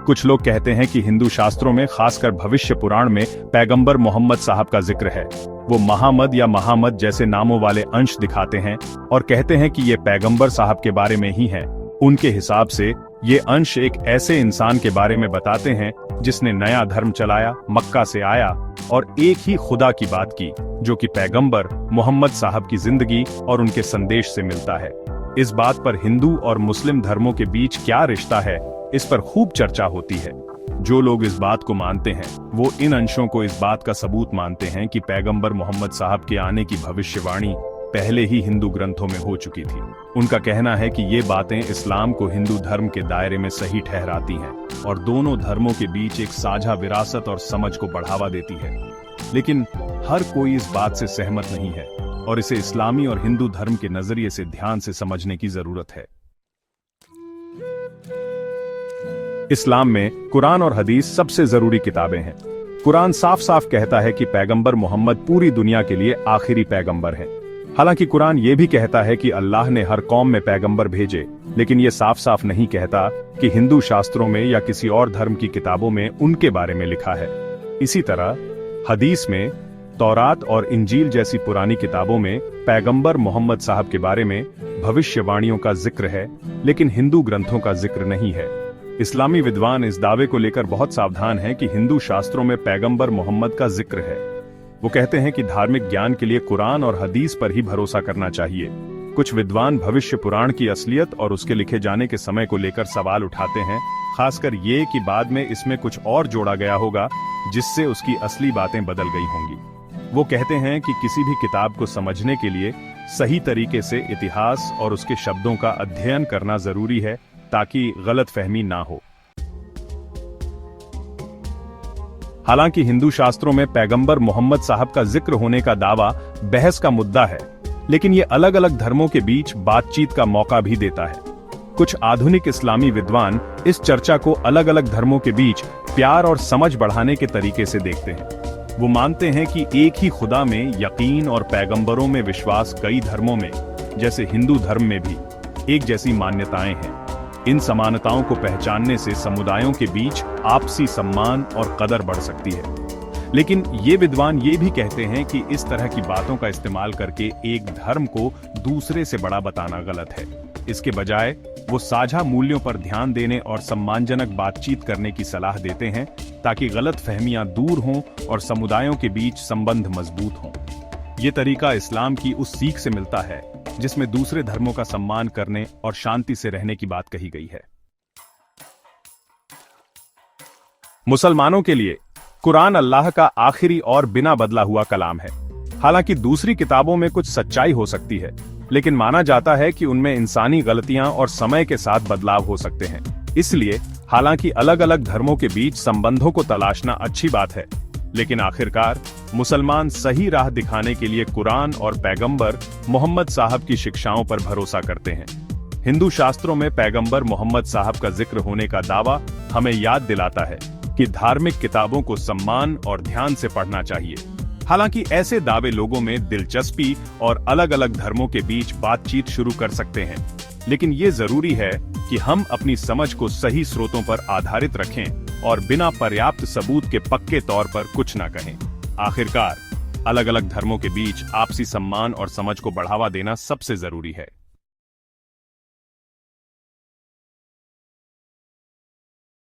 कुछ लोग कहते हैं कि हिंदू शास्त्रों में, खासकर भविष्य पुराण में, पैगंबर मोहम्मद साहब का जिक्र है। वो महामद या महामद जैसे नामों वाले अंश दिखाते हैं और कहते हैं कि ये पैगंबर साहब के बारे में ही है। उनके हिसाब से ये अंश एक ऐसे इंसान के बारे में बताते हैं जिसने नया धर्म चलाया, मक्का से आया और एक ही खुदा की बात की, जो कि पैगंबर मोहम्मद साहब की जिंदगी और उनके संदेश से मिलता है। इस बात पर हिंदू और मुस्लिम धर्मों के बीच क्या रिश्ता है, इस पर खूब चर्चा होती है। जो लोग इस बात को मानते हैं वो इन अंशों को इस बात का सबूत मानते हैं कि पैगंबर मोहम्मद साहब के आने की भविष्यवाणी पहले ही हिंदू ग्रंथों में हो चुकी थी। उनका कहना है कि ये बातें इस्लाम को हिंदू धर्म के दायरे में सही ठहराती हैं और दोनों धर्मों के बीच एक साझा विरासत और समझ को बढ़ावा देती है। लेकिन हर कोई इस बात से सहमत नहीं है और इसे इस्लामी और हिंदू धर्म के नजरिए से ध्यान से समझने की जरूरत है। इस्लाम में कुरान और हदीस सबसे जरूरी किताबें हैं। कुरान साफ साफ कहता है कि पैगंबर मोहम्मद पूरी दुनिया के लिए आखिरी पैगंबर है। हालांकि कुरान ये भी कहता है कि अल्लाह ने हर कौम में पैगंबर भेजे, लेकिन ये साफ साफ नहीं कहता कि हिंदू शास्त्रों में या किसी और धर्म की किताबों में उनके बारे में लिखा है। इसी तरह हदीस में तौरात और इंजील जैसी पुरानी किताबों में पैगंबर मोहम्मद साहब के बारे में भविष्यवाणियों का जिक्र है, लेकिन हिंदू ग्रंथों का जिक्र नहीं है। इस्लामी विद्वान इस दावे को लेकर बहुत सावधान हैं कि हिंदू शास्त्रों में पैगंबर मोहम्मद का जिक्र है। वो कहते हैं कि धार्मिक ज्ञान के लिए कुरान और हदीस पर ही भरोसा करना चाहिए। कुछ विद्वान भविष्य पुराण की असलियत और उसके लिखे जाने के समय को लेकर सवाल उठाते हैं, खासकर ये कि बाद में इसमें कुछ और जोड़ा गया होगा जिससे उसकी असली बातें बदल गई होंगी। वो कहते हैं कि किसी भी किताब को समझने के लिए सही तरीके से इतिहास और उसके शब्दों का अध्ययन करना जरूरी है ताकि गलतफहमी ना हो। हालांकि हिंदू शास्त्रों में पैगंबर मोहम्मद साहब का जिक्र होने का दावा बहस का मुद्दा है, लेकिन ये अलग अलग धर्मों के बीच बातचीत का मौका भी देता है। कुछ आधुनिक इस्लामी विद्वान इस चर्चा को अलग अलग धर्मों के बीच प्यार और समझ बढ़ाने के तरीके से देखते हैं। वो मानते हैं कि एक ही खुदा में यकीन और पैगंबरों में विश्वास कई धर्मों में, जैसे हिंदू धर्म में भी, एक जैसी मान्यताएं हैं। इन समानताओं को पहचानने से समुदायों के बीच आपसी सम्मान और कदर बढ़ सकती है। लेकिन ये विद्वान ये भी कहते हैं कि इस तरह की बातों का इस्तेमाल करके एक धर्म को दूसरे से बड़ा बताना गलत है। इसके बजाय वो साझा मूल्यों पर ध्यान देने और सम्मानजनक बातचीत करने की सलाह देते हैं ताकि गलतफहमियां दूर हों और समुदायों के बीच संबंध मजबूत हों। ये तरीका इस्लाम की उस सीख से मिलता है जिसमें दूसरे धर्मों का सम्मान करने और शांति से रहने की बात कही गई है। मुसलमानों के लिए कुरान अल्लाह का आखिरी और बिना बदला हुआ कलाम है। हालांकि दूसरी किताबों में कुछ सच्चाई हो सकती है, लेकिन माना जाता है कि उनमें इंसानी गलतियां और समय के साथ बदलाव हो सकते हैं। इसलिए हालांकि अलग अलग धर्मों के बीच संबंधों को तलाशना अच्छी बात है, लेकिन आखिरकार मुसलमान सही राह दिखाने के लिए कुरान और पैगंबर मोहम्मद साहब की शिक्षाओं पर भरोसा करते हैं। हिंदू शास्त्रों में पैगंबर मोहम्मद साहब का जिक्र होने का दावा हमें याद दिलाता है कि धार्मिक किताबों को सम्मान और ध्यान से पढ़ना चाहिए। हालांकि ऐसे दावे लोगों में दिलचस्पी और अलग अलग धर्मों के बीच बातचीत शुरू कर सकते हैं, लेकिन ये जरूरी है कि हम अपनी समझ को सही स्रोतों पर आधारित रखें और बिना पर्याप्त सबूत के पक्के तौर पर कुछ न कहें। आखिरकार अलग अलग धर्मों के बीच आपसी सम्मान और समझ को बढ़ावा देना सबसे जरूरी है।